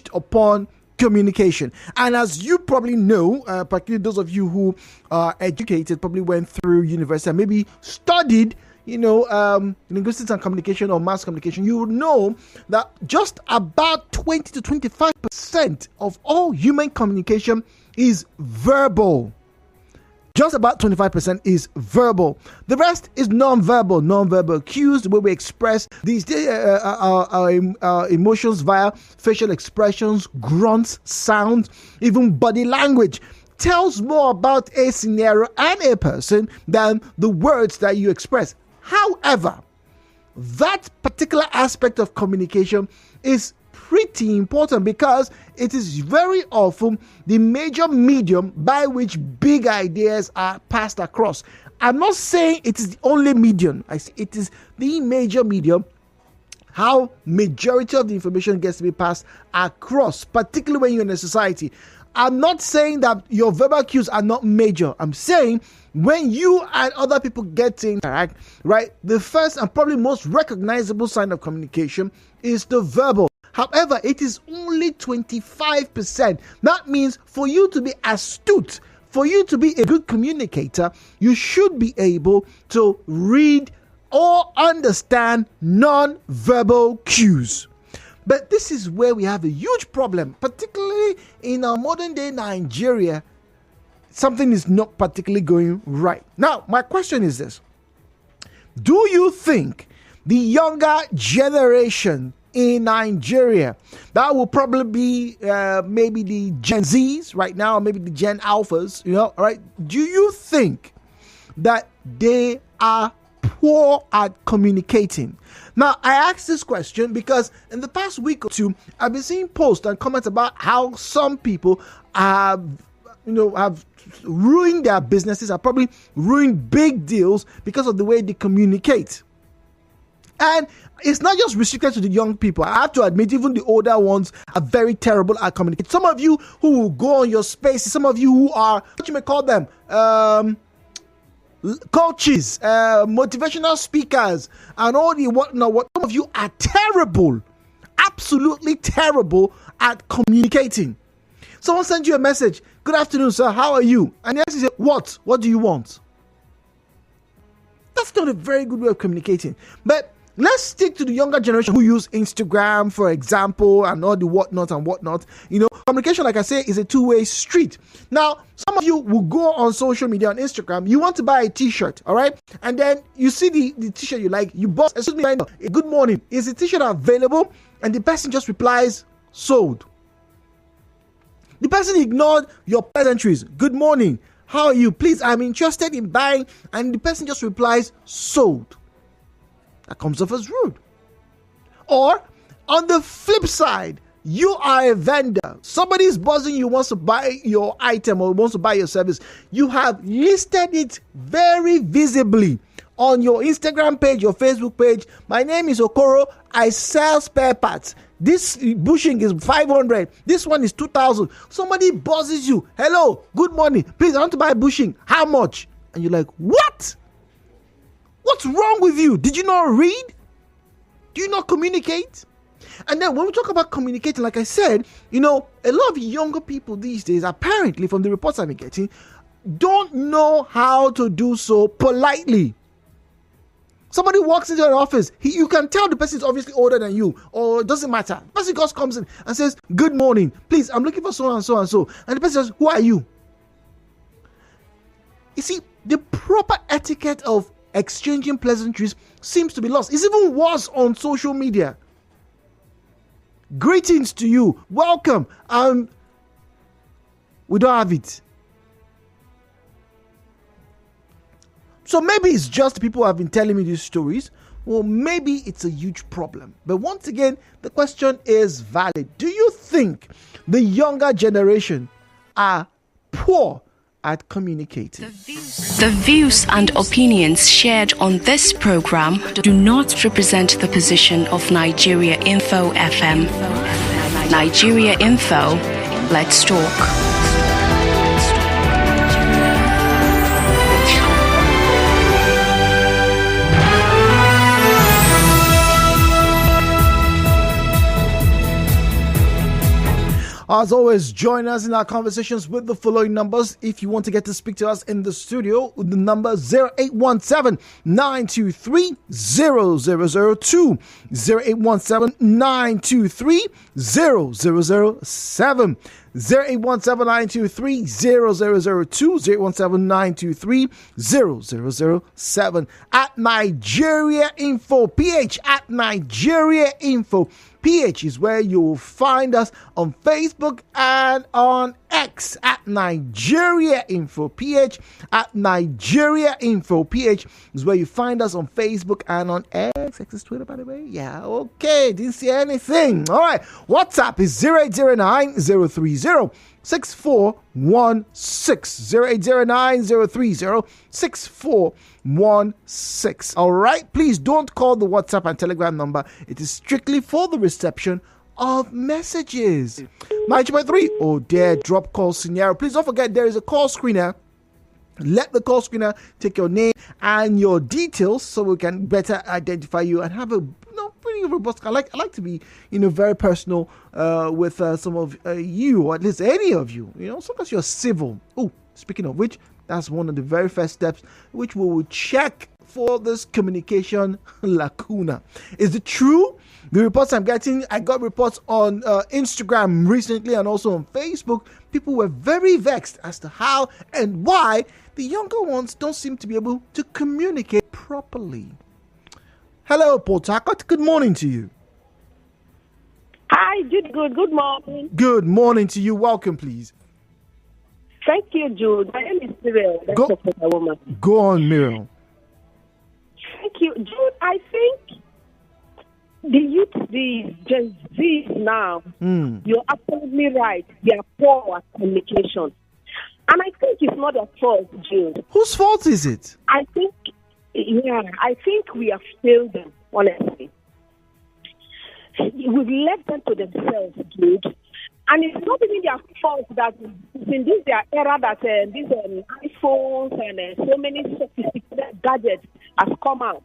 based upon communication. And as you probably know, particularly those of you who are educated, probably went through university and maybe studied linguistics and communication or mass communication, you would know that just about 20 to 25% of all human communication is verbal. Just about 25% is verbal. The rest is non-verbal. Non-verbal cues, the way we express these our emotions via facial expressions, grunts, sounds, even body language, tells more about a scenario and a person than the words that you express. However, that particular aspect of communication is pretty important because it is very often the major medium by which big ideas are passed across. I'm not saying it is the only medium. I say it is the major medium how majority of the information gets to be passed across, particularly when you're in a society. I'm not saying that your verbal cues are not major. I'm saying when you and other people get to interact, right, the first and probably most recognizable sign of communication is the verbal. However, it is only 25%. That means for you to be astute, for you to be a good communicator, you should be able to read or understand non-verbal cues. But this is where we have a huge problem, particularly in our modern day Nigeria. Something is not particularly going right. Now, my question is this. Do you think the younger generation in Nigeria, that will probably be maybe the Gen Zs right now, maybe the Gen Alphas, right? Do you think that they are poor at communicating? Now, I ask this question because in the past week or two, I've been seeing posts and comments about how some people have ruined their businesses, have probably ruined big deals because of the way they communicate. And it's not just restricted to the young people. I have to admit, even the older ones are very terrible at communicating. Some of you who will go on your spaces, some of you who are, what you may call them, coaches, motivational speakers, and all the whatnot. Some of you are terrible, absolutely terrible at communicating. Someone sends you a message, "Good afternoon, sir. How are you?" And the next you say, "What? What do you want?" That's not a very good way of communicating. But let's stick to the younger generation who use Instagram, for example, and all the whatnot. Communication, like I say, is a two-way street. Now, some of you will go on social media, on Instagram. You want to buy a t-shirt, all right? And then you see the t-shirt you like. You boss, excuse me, good morning. Is the t-shirt available? And the person just replies, sold. The person ignored your pleasantries. Good morning. How are you? Please, I'm interested in buying. And the person just replies, sold. That comes off as rude. Or on the flip side, you are a vendor. Somebody's buzzing you, wants to buy your item or wants to buy your service. You have listed it very visibly on your Instagram page, your Facebook page. My name is Okoro. I sell spare parts. This bushing is 500. This one is 2,000. Somebody buzzes you. Hello, good morning. Please, I want to buy bushing. How much? And you're like, what? What's wrong with you? Did you not read? Do you not communicate? And then when we talk about communicating, like I said, a lot of younger people these days, apparently from the reports I've been getting, don't know how to do so politely. Somebody walks into an office, you can tell the person is obviously older than you, or it doesn't matter. The person just comes in and says, good morning, please, I'm looking for so and so and so. And the person says, who are you? You see, the proper etiquette of exchanging pleasantries seems to be lost. It's even worse on social media. Greetings to you, welcome. We don't have it. So maybe it's just people who have been telling me these stories, or maybe it's a huge problem. But once again, the question is valid. Do you think the younger generation are poor at communicating? The views and opinions shared on this program do not represent the position of Nigeria Info FM. Nigeria Info, let's talk. As always, join us in our conversations with the following numbers. If you want to get to speak to us in the studio, the number 0817 923 0002, 0817 923 0007. 0817-923-0002, at Nigeria Info PH, at Nigeria Info PH is where you'll find us on Facebook and on X, at Nigeria Info PH, at Nigeria Info PH is where you find us on Facebook and on X. X is Twitter, by the way. Yeah, okay, didn't see anything. All right, WhatsApp is 0809 030 6416, 0809 030 6416. All right, please don't call the WhatsApp and Telegram number. It is strictly for the reception of messages. 9.3, oh dear, drop call scenario. Please don't forget there is a call screener. Let the call screener take your name and your details so we can better identify you and have a pretty robust. I like to be very personal with some of you, or at least any of you. Sometimes you're civil. Oh, speaking of which, that's one of the very first steps which we will check for this communication lacuna. Is it true? The reports I'm getting, I got reports on Instagram recently and also on Facebook. People were very vexed as to how and why the younger ones don't seem to be able to communicate properly. Hello, Port Harcourt. Good morning to you. Hi, Jude. Good morning. Good morning to you. Welcome, please. Thank you, Jude. My name is Miriam. Go on, Miriam. Thank you, Jude. I think the youth, the Gen Z now, you're absolutely right. They are poor at communication. And I think it's not their fault, Jude. Whose fault is it? I think we have failed them, honestly. We've left them to themselves, Jude. And it's not even their fault that in this their era that these iPhones and so many sophisticated gadgets has come out.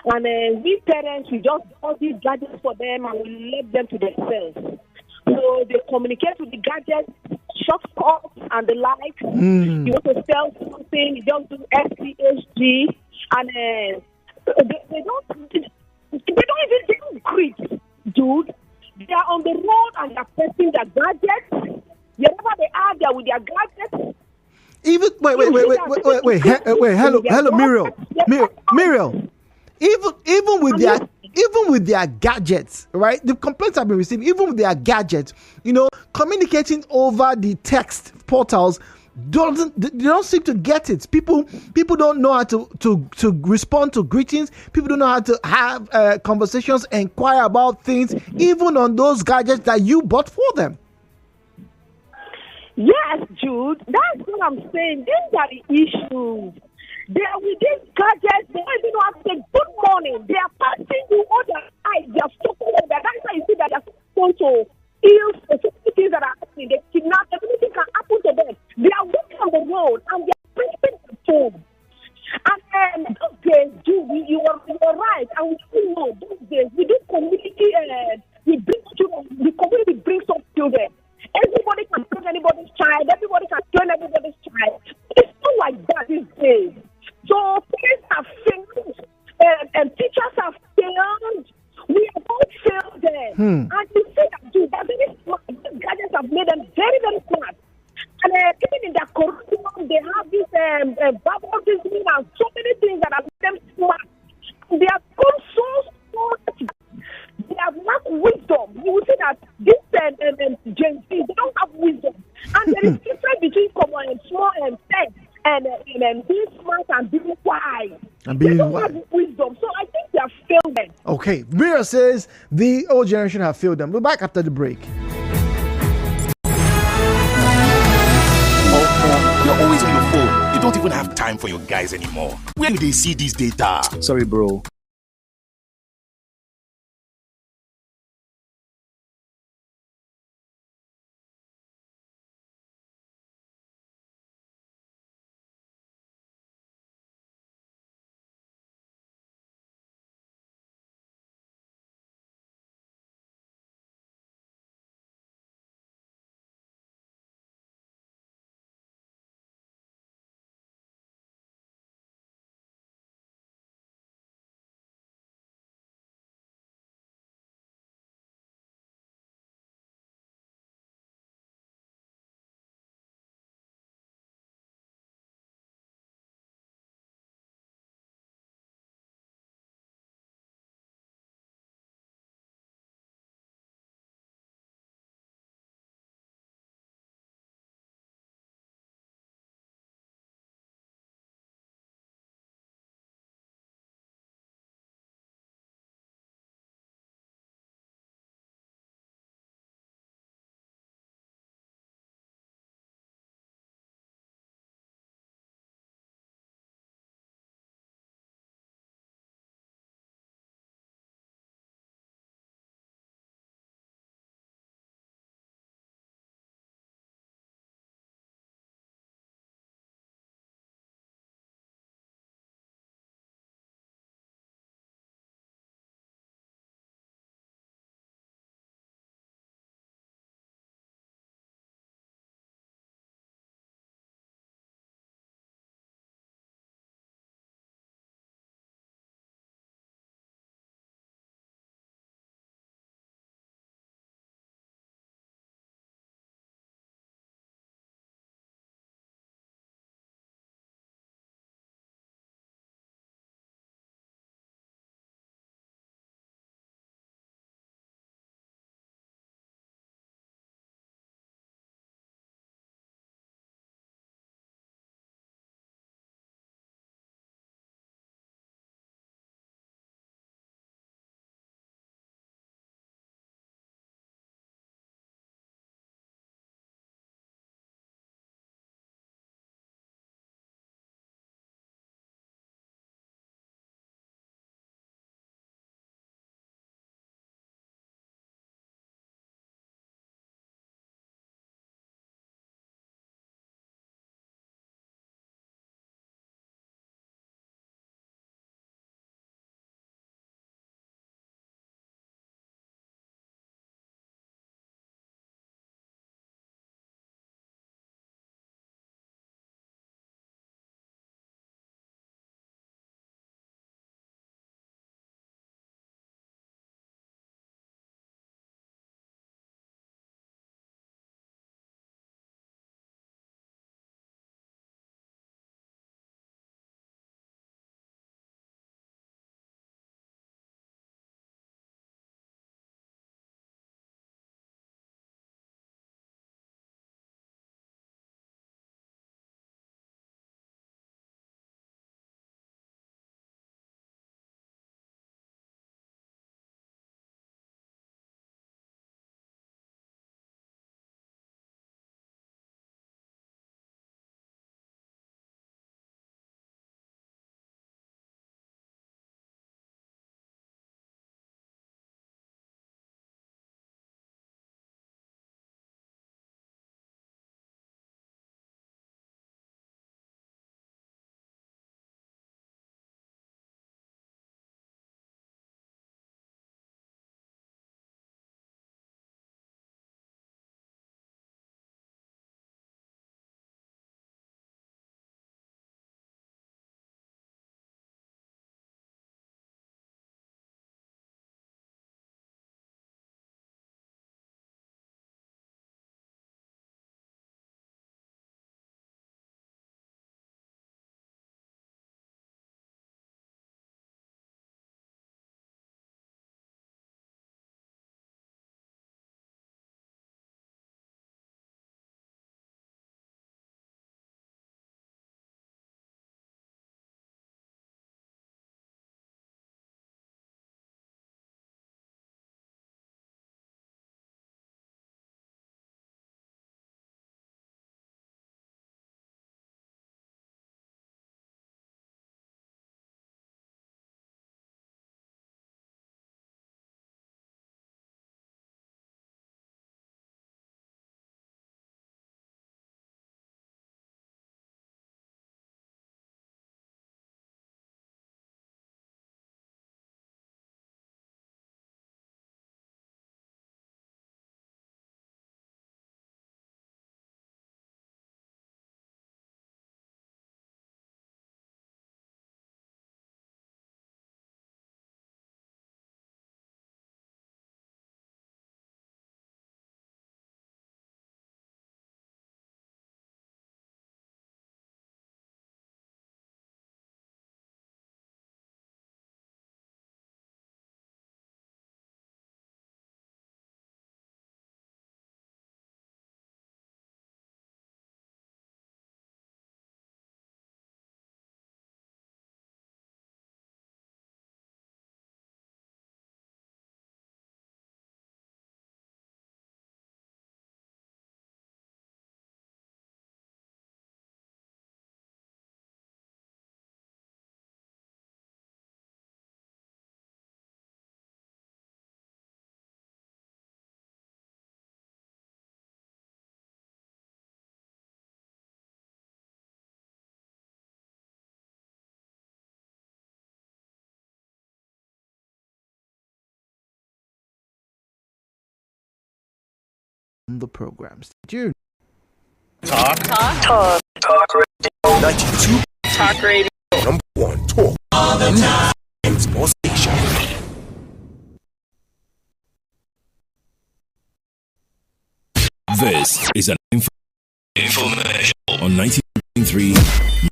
And we parents, we just bought these gadgets for them and we left them to themselves. So they communicate with the gadgets, short calls and the like. You want to sell something, you don't do SCHG, and they don't greet, Dude. They are on the road and they are pressing their gadgets. Wherever they are, they are with their gadgets. Even wait. Hello, Muriel. Even with their gadgets, right? The complaints I've been receiving, even with their gadgets, communicating over the text portals, they don't seem to get it. People don't know how to respond to greetings. People don't know how to have conversations, inquire about things, even on those gadgets that you bought for them. Yes, Jude, that's what I'm saying. These are the issues. They are with these gadgets. They don't even know how to say good morning. They are passing you all their eyes. They are stopping them. That's why you see that they are going to ill things that are happening. They kidnap. Everything can happen to them. They are walking on the road and they are pressing the phone. And those days, Jude, you are right. And we still know those days we do community. The community brings up children. Everybody can bring anybody's child. Everybody can join everybody's child. It's not like that these days. So parents have failed, and teachers have failed. We have all failed them. And you see that, dude, they're very smart. The gadgets have made them very, very smart. And even in their curriculum, they have this baptism and so many things that have made them smart. They have gone so smart. They have lacked wisdom. You will see that this Gen Z, they don't have wisdom. And there is difference between small and tech and being smart and being wise. They don't have wisdom. So I think they have failed them. Okay. Mira says the old generation have failed them. We're back after the break. You're always on your phone. You don't even have time for your guys anymore. Where do they see this data? Sorry, bro. on the program. Stay tuned. Talk. 92. Talk radio. Number one talk. All the time. And sports station. This is an information on 19.3.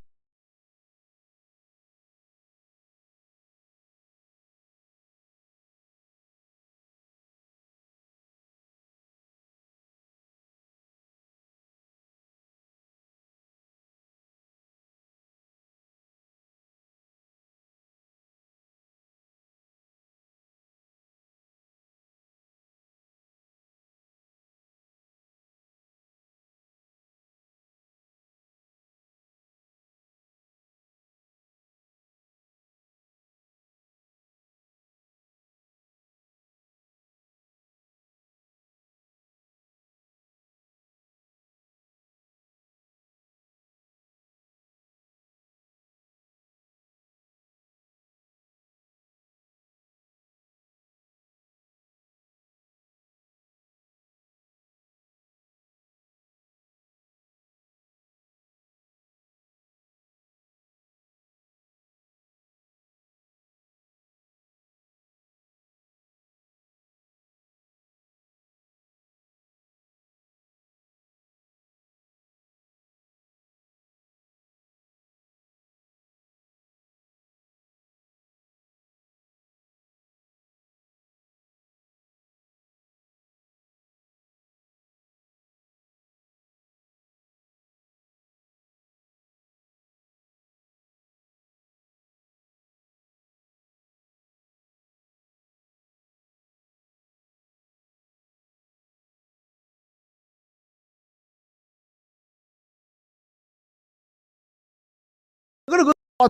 We're going to go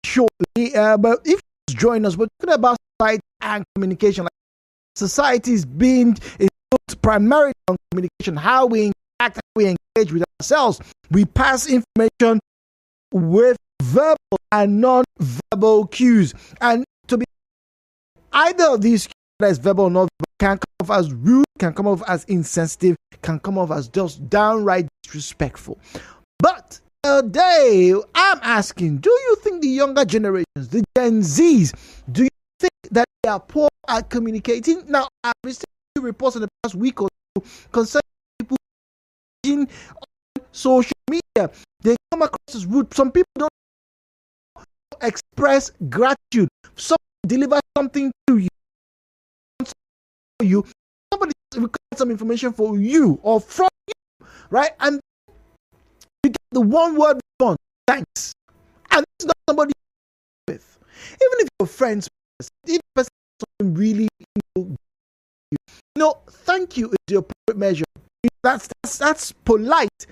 shortly, but if you join us, we're talking about society and communication. Like society is built primarily on communication, how we interact, how we engage with ourselves. We pass information with verbal and non-verbal cues, and to be either of these, whether it's verbal or not, can come off as rude, can come off as insensitive, can come off as just downright disrespectful. But today, I'm asking, do you think the younger generations, the Gen Zs, do you think that they are poor at communicating? Now, I've received reports in the past week or two concerning people on social media. They come across as rude. Some people don't express gratitude. Some deliver something to you. Somebody requires some information for you or from you, right? And you get the one word response, thanks. And this is not somebody with. Even if you're friends, if the person has something really, thank you is the appropriate measure. That's polite.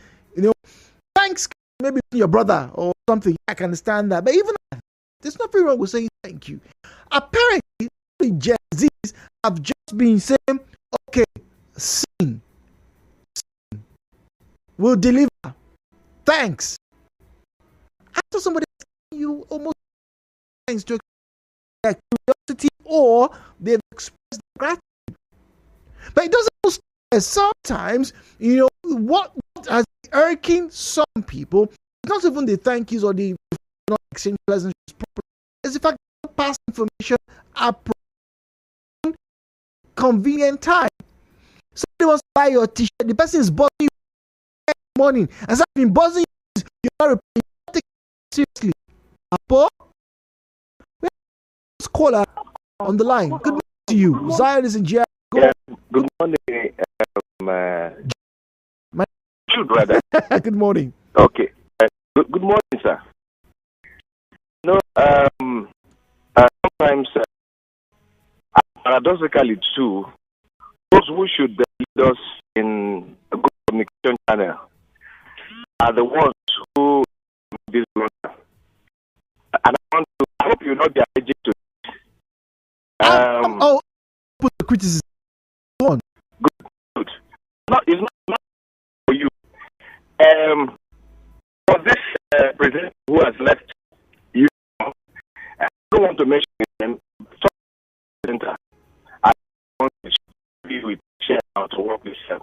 Thanks, maybe your brother or something. I can understand that. But even there's nothing wrong with saying thank you. Apparently, the Gen Zs have just been saying, okay, sing. We'll deliver. Thanks. After somebody you almost thanks to their curiosity or they've expressed gratitude. But it doesn't sometimes, what has been irking some people, not even the thank yous or the not exchange pleasantries, is the fact that pass information at convenient time. Somebody wants to buy your t-shirt, the person is buzzing you in the morning, and so I've been buzzing you, you're not replying, take it seriously. Apo, let's call her on the line. Good morning to you. Zion is in GI. Yeah, good morning, my brother. Good morning. Okay. Good morning, sir. Sometimes, paradoxically too, those who should lead us in a good communication channel are the ones who this blunder. And I hope you know they are allergic to it. Put the criticism on. Good. No, it's not for you. For this president who has left, I don't want to mention him. I want to be with share how to work with him.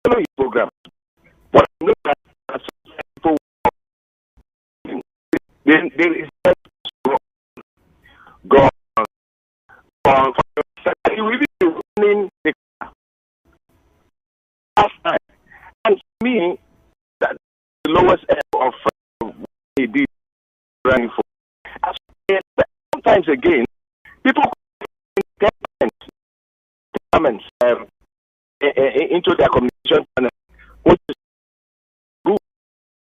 follow his program. But I know that some people, there is gone. He will be running the car last time. And for me, that the lowest end of what he did running for. Sometimes again, people comments into their communication channel, which is good.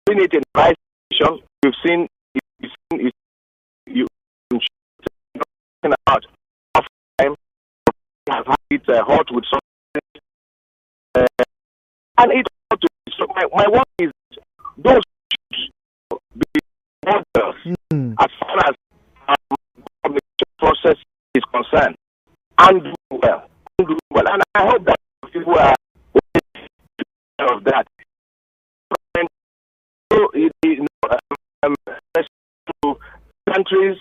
We need a right situation. We've seen you about half time have had it hot with something, and it so my work is those should be models as far as communication process is concerned and do well. And I hope that people are aware of that. And so, to countries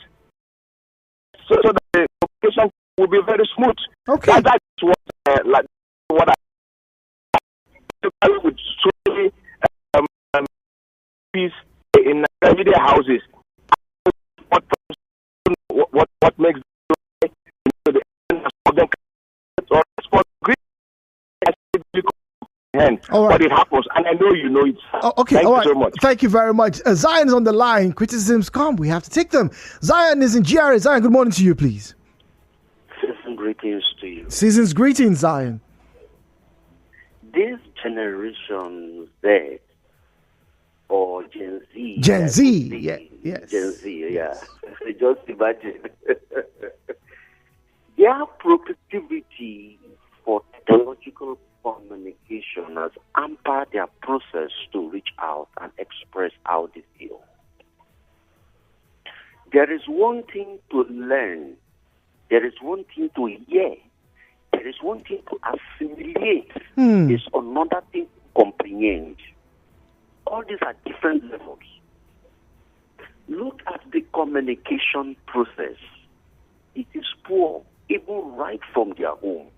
so that the communication will be very smooth. Okay. That's what I would truly peace in media houses. What makes all right. But it happens, and I know you know it. Okay, Thank all you right. so much. Thank you very much. Zion is on the line. Criticisms come. We have to take them. Zion is in GRA. Zion, good morning to you, please. Season greetings to you. Season's greetings, Zion. This generation Z or Gen Z. Gen Z, yeah, yes. Gen Z, yeah. Just imagine. Their proclivity for technological communication has hampered their process to reach out and express how they feel. There is one thing to learn. There is one thing to hear. There is one thing to assimilate. There's another thing to comprehend. All these are different levels. Look at the communication process. It is poor, even right from their home.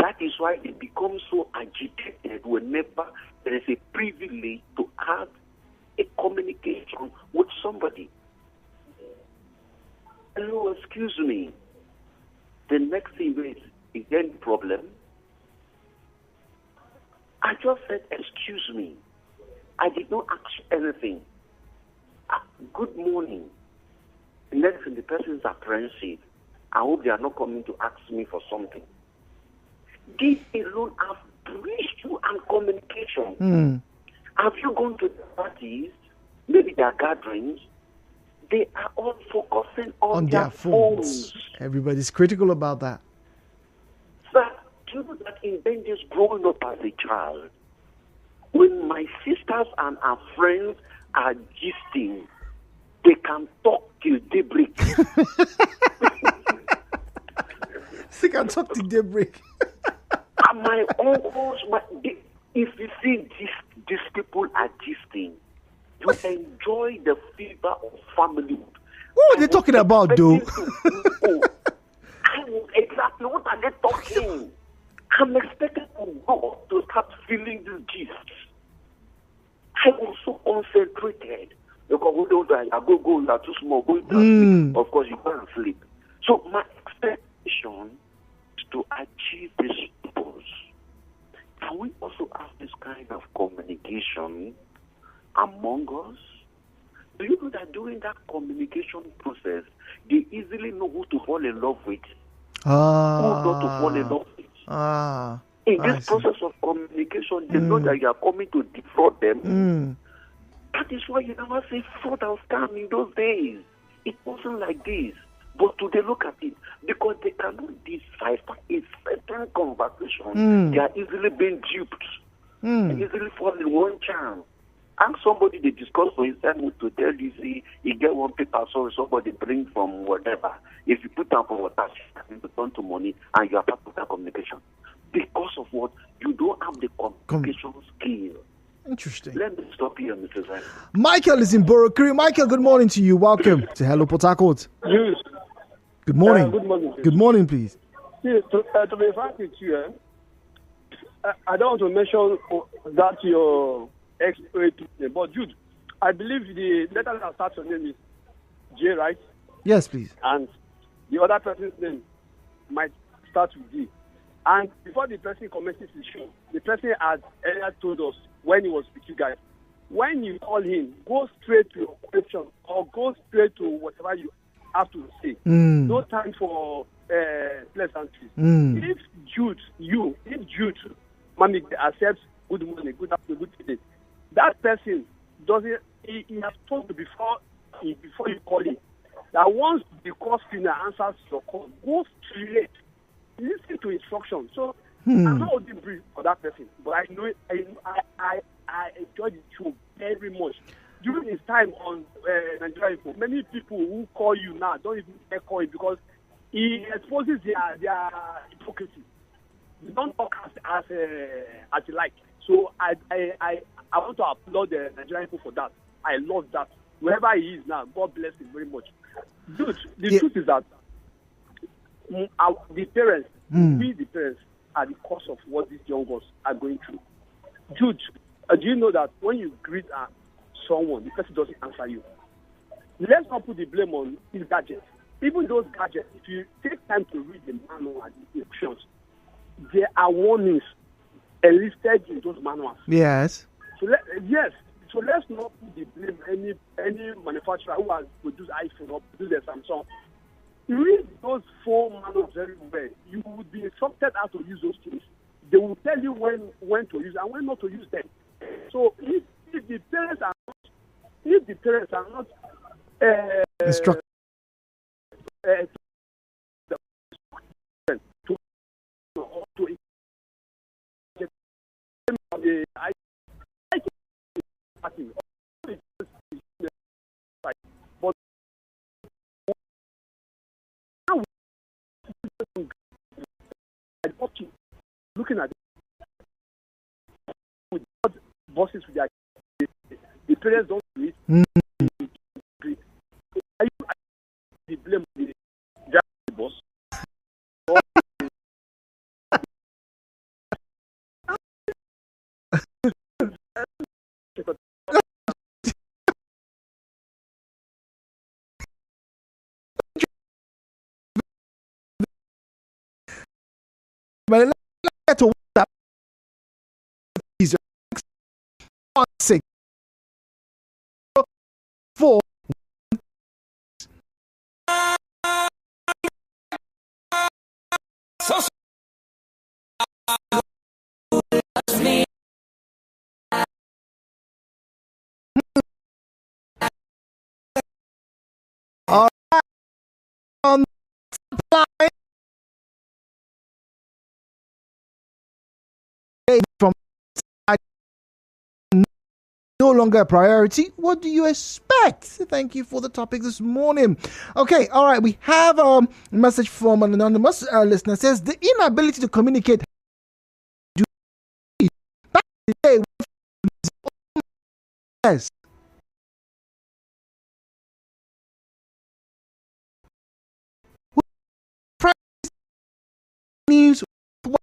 That is why they become so agitated whenever there is a privilege to have a communication with somebody. Hello, excuse me. The next thing is there any problem? I just said, excuse me. I did not ask you anything. Good morning. The next thing, the person is apprehensive. I hope they are not coming to ask me for something. These alone have breached you and communication. Have you gone to the parties, maybe their gatherings? They are all focusing on their phones. Everybody's critical about that. Sir, do you know that in days growing up as a child, when my sisters and our friends are gisting, they can talk till daybreak. They can talk till daybreak. And my uncles, if you see these people are gisting, you enjoy the fever of familyhood. What are they talking about, though? Exactly, what are they talking? I'm expected to go to start feeling this gist. I was so concentrated. Because we don't I go, you are too small, go to sleep. Of course, you can't sleep. So my expectation is to achieve this purpose. Can we also have this kind of communication among us? Do you know that during that communication process, they easily know who to fall in love with, who not to fall in love with? In this process of communication, they know that you are coming to defraud them. That is why you never say fraud and scam in those days. It wasn't like this. But today, look at it. Because they cannot decipher a certain conversation, they are easily being duped. They easily fall in one charm. Ask somebody they discuss for inside to tell you, see, you get one paper, so somebody bring from whatever. If you put down for water, you turn to money, and you are part of that communication. Because of what? You don't have the communication skill. Interesting. Let me stop here, Mr. Zach. Michael is in Borokiri. Michael, good morning to you. Welcome to Hello Port Harcourt. Yes. Good morning. Good morning. Good morning, please. Yes, to be frank with you, I don't want to mention that your name, but Jude, I believe the letter that starts your name is J, right? Yes, please. And the other person's name might start with D. And before the person commences his show, the person had earlier told us when he was with you guys, when you call him, go straight to your question or go straight to whatever you have to say. No time for pleasantries. If Jude, Mami accepts good morning, good afternoon, good evening, that person doesn't. He has told you before you call him that once the call screener answers your call, go straight. Listen to instructions. So I'm not holding brief for that person, but I know I enjoy the show very much. During his time on Nigeria Info, many people who call you now don't even call him because he exposes their hypocrisy. They don't talk as you like. So I want to applaud the Nigeria Info for that. I love that. Wherever he is now, God bless him very much. Dude, the truth is that the parents, we the parents, are the cause of what these young girls are going through. Jude, do you know that when you greet someone, the person doesn't answer you? Let's not put the blame on these gadgets. Even those gadgets, if you take time to read the manual and the instructions, there are warnings enlisted in those manuals. Yes. So let's not put the blame any manufacturer who has produced iPhone or produced a Samsung. Read those phone manuals very well. You would be instructed how to use those things. They will tell you when to use and when not to use them. So if the parents are not Instruct. But looking at with bosses with their the parents don't do it. Are you the blame the boss? But let's get to WhatsApp. Is 16 4. All right. On supply from no longer a priority. What do you expect? Thank you for the topic this morning. Okay, all right. We have a message from an anonymous listener. Says the inability to communicate. Back in the day, yes. News. Oh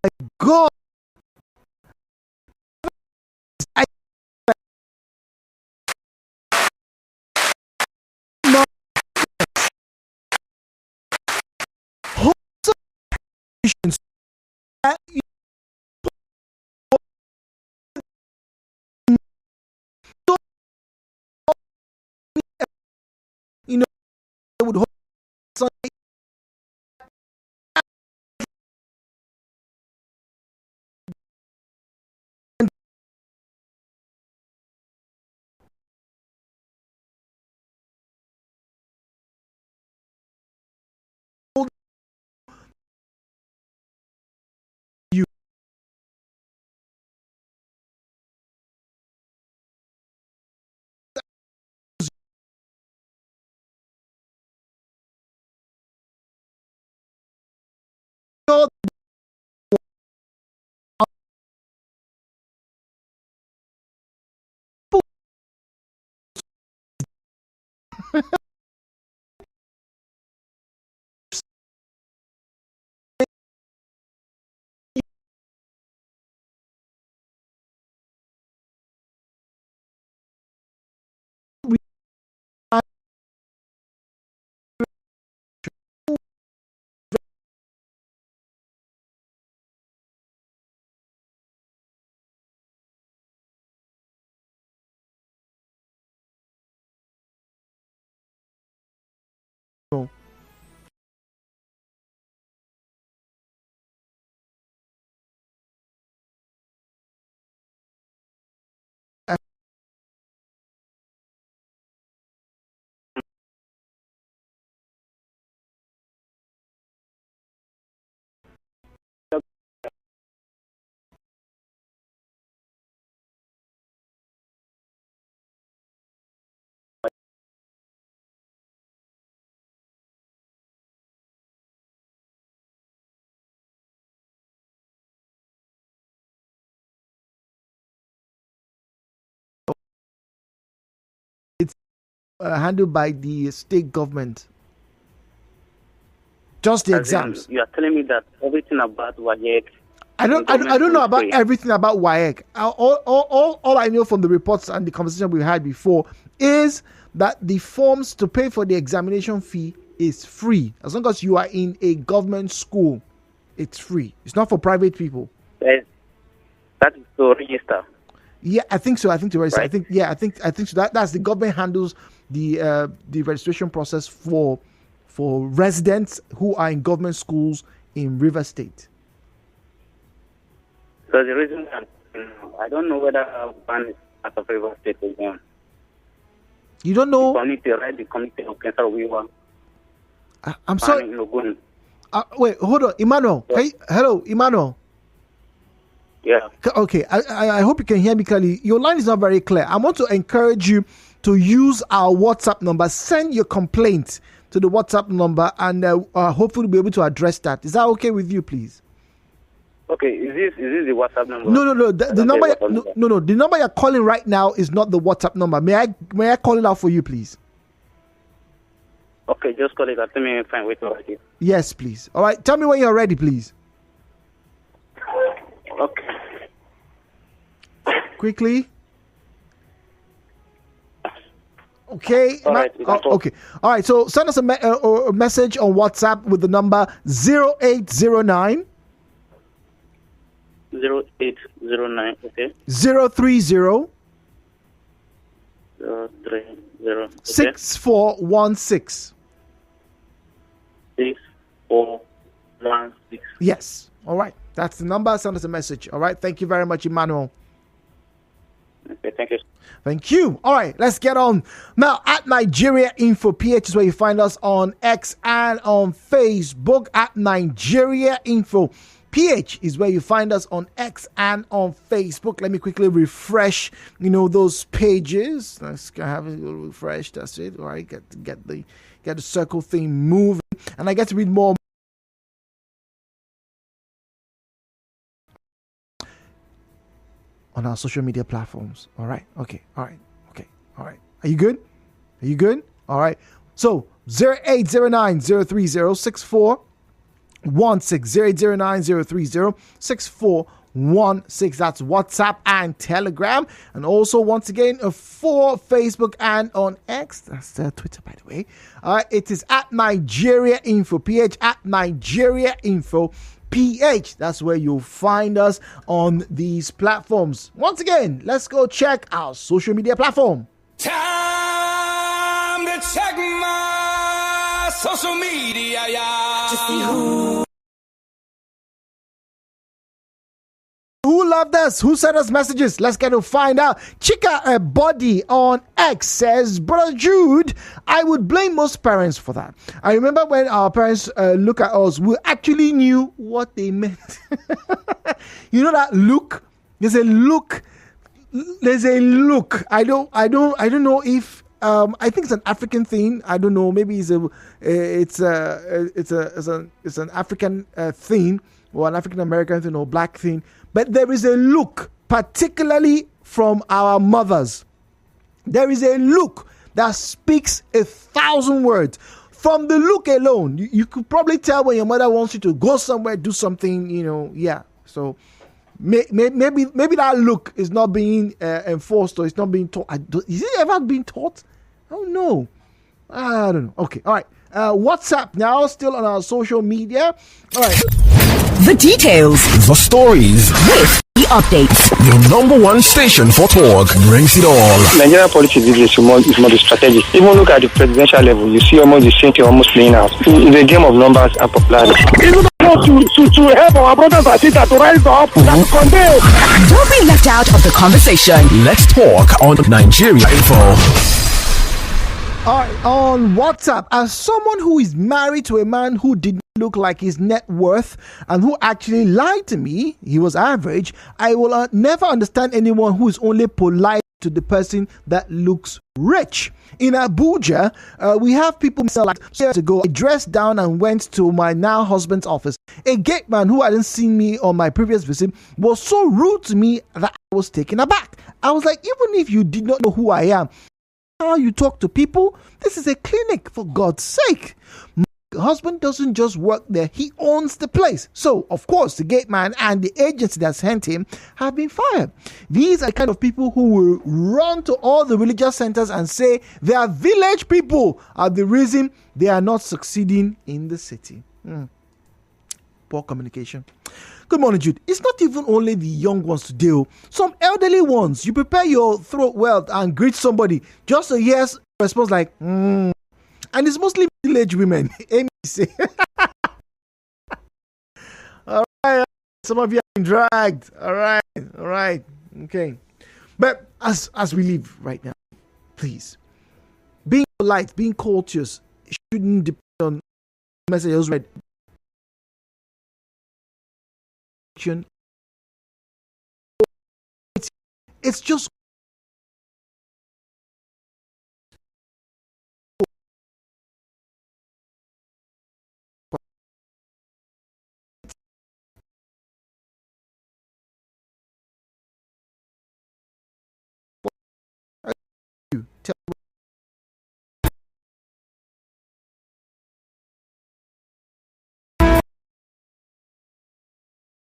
my God. You know, would hold handled by the state government? Just the exams. You are telling me that everything about WAEC. I don't know about everything about WAEC. All I know from the reports and the conversation we had before is that the forms to pay for the examination fee is free. As long as you are in a government school, it's free. It's not for private people. That is to register. Yeah, I think so. I think to register. Right. I think so. That's the government handles the registration process for residents who are in government schools in River State. So the reason I don't know whether one is part of River State again. You don't know? The community, right? The community of Kensal Wiwa. I'm sorry. Wait, hold on, Emmanuel. Yeah. Hey, hello, Emmanuel. Yeah. Okay, I hope you can hear me clearly. Your line is not very clear. I want to encourage you to use our WhatsApp number. Send your complaint to the WhatsApp number, and hopefully we'll be able to address that. Is that okay with you, please? Okay, is this the WhatsApp number? No. The number. No. The number you're calling right now is not the WhatsApp number. May I call it out for you, please? Okay, just call it. Let me find wait for it. Yes, please. All right. Tell me when you're ready, please. Okay. Quickly. Okay. All right. Okay. All right. So send us a message on WhatsApp with the number 0809 0809. Okay. 030 030. Okay. 6416. 6416. Yes. All right. That's the number. Send us a message. All right. Thank you very much, Emmanuel. Okay. Thank you. Thank you. All right, let's get on. Now, at Nigeria Info PH is where you find us on X and on Facebook. At Nigeria Info PH is where you find us on X and on Facebook. Let me quickly refresh, those pages. Let's have a little refresh. That's it. All right, get the circle thing moving, and I get to read more. On our social media platforms. All right. Okay. All right. Are you good? All right. So 0809 030 6416. 0809 030 6416. That's WhatsApp and Telegram. And also, once again, for Facebook and on X. That's Twitter, by the way. It is at Nigeria Info PH. At Nigeria Info PH. That's where you'll find us on these platforms. Once again, let's go check our social media platform. Time to check my social media, yeah. To see who loved us, who sent us messages. Let's get to find out. Chika Body on X says, Brother Jude, I would blame most parents for that. I remember when our parents look at us, we actually knew what they meant. You know that look? There's a look. I don't know if I think it's an African thing. I don't know. Maybe it's an African thing, or an African American thing, or black thing. But there is a look, particularly from our mothers. There is a look that speaks 1,000 words. From the look alone, you could probably tell when your mother wants you to go somewhere, do something, yeah. So maybe that look is not being enforced, or it's not being taught. Is it ever being taught? I don't know. Okay, all right. WhatsApp now, still on our social media. All right. The details, the stories, with the updates. Your number one station for talk brings it all. Nigerian politics is more strategic. Even look at the presidential level, you see almost the same thing almost playing out. It's a game of numbers and popularity. Even to help our brothers and sisters to rise up, Don't be left out of the conversation. Let's talk on Nigeria Info. All right, on WhatsApp, as someone who is married to a man who did not look like his net worth and who actually lied to me, he was average, I will never understand anyone who is only polite to the person that looks rich. In Abuja, we have people like years ago. I dressed down and went to my now husband's office. A gate man who hadn't seen me on my previous visit was so rude to me that I was taken aback. I was like, even if you did not know who I am, how you talk to people. This is a clinic, for God's sake. My husband doesn't just work there, he owns the place. So, of course, the gate man and the agency that sent him have been fired. These are the kind of people who will run to all the religious centers and say their village people are the reason they are not succeeding in the city. Poor communication. Good morning, Jude. It's not even only the young ones to deal. Some elderly ones, you prepare your throat well and greet somebody, just a yes response like, And it's mostly middle-aged women. Amy say. All right. Some of you are dragged. All right. Okay. But as we leave right now, please, being polite, being courteous, shouldn't depend on messages read. It's just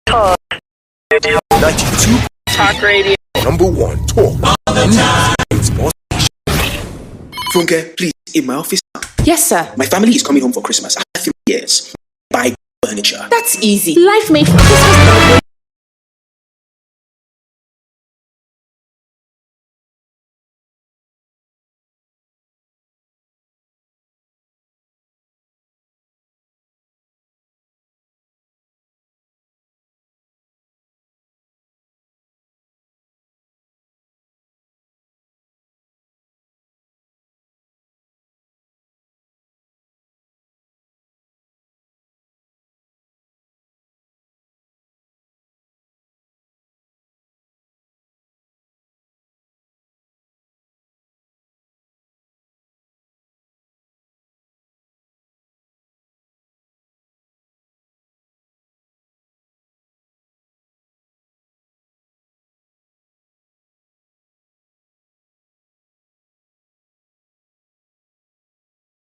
Talk Radio 92. Talk Radio. Number one. Talk. Funke, please, in my office now. Yes, sir. My family is coming home for Christmas after 3 years. Buy furniture. That's easy. Life made Christmas